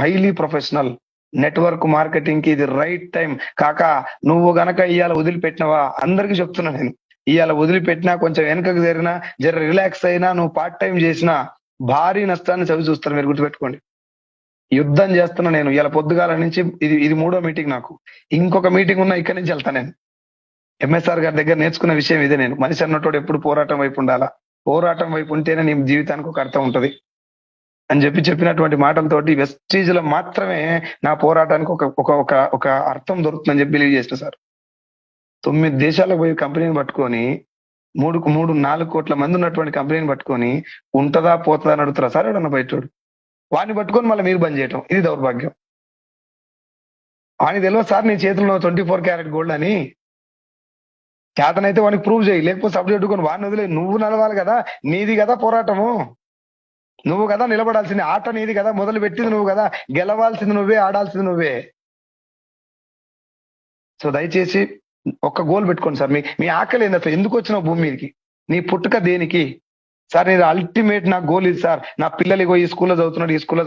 Highly professional. Network marketing కి ఇది right time. కాకా నువ్వు గనక ఇవాళ వదిలిపెట్టినవా, అందరికి చెప్తున్నా నేను, ఇవాళ వదిలిపెట్టినా కొంచెం వెనకకు జరిగినా జర రిలాక్స్ అయినా నువ్వు పార్ట్ టైం చేసినా భారీ నష్టాన్ని చవి చూస్తారు. మీరు గుర్తుపెట్టుకోండి. యుద్ధం చేస్తున్నా నేను ఇలా పొద్దుగాల నుంచి. ఇది ఇది 3వ మీటింగ్ నాకు. ఇంకొక మీటింగ్ ఉన్నా ఇక్కడి నుంచి వెళ్తా నేను. ఎంఎస్ఆర్ గారి దగ్గర నేర్చుకున్న విషయం ఇదే. నేను మనిషి అన్నతోడు ఎప్పుడు పోరాటం వైపు ఉండాలా, పోరాటం వైపు ఉంటేనే నీ జీవితానికి ఒక అర్థం ఉంటది అని చెప్పినటువంటి మాటలతోటి వెస్టీజ్ లో మాత్రమే నా పోరాటానికి ఒక ఒక ఒక ఒక అర్థం దొరుకుతుందని చెప్పి బిలీవ్ చేసిన సార్. 9 దేశాలకు పోయి కంపెనీని పట్టుకొని 4 కోట్ల మంది ఉన్నటువంటి కంపెనీని పట్టుకొని ఉంటదా పోతుందా అని అడుగుతారా సార్ ఎవడన్నా బయటోడు? వాడిని పట్టుకొని మళ్ళీ మీరు బంద్ చేయటం ఇది దౌర్భాగ్యం. వానికి తెలియదు సార్ నీ చేతిలో 24 క్యారెట్ గోల్డ్ అని. చేతనైతే వానికి ప్రూవ్ చేయి, లేకపోతే సబ్జెక్ట్ కొని వాడిని వదిలే. నువ్వు నడవాలి కదా, నీది కదా పోరాటము, నువ్వు కదా నిలబడాల్సింది, ఆట నీది కదా, మొదలు పెట్టింది నువ్వు కదా, గెలవాల్సింది నువ్వే, ఆడాల్సింది నువ్వే. సో దయచేసి ఒక్క గోల్ పెట్టుకోండి సార్. మీ ఆకలి ఏంది అసలు? ఎందుకు వచ్చినావు భూమి మీదకి? నీ పుట్టుక దేనికి సార్? నేను అల్టిమేట్ నా గోల్ ఇది సార్. నా పిల్లలు ఈ స్కూల్లో చదువుతున్నాడు, ఈ స్కూల్లో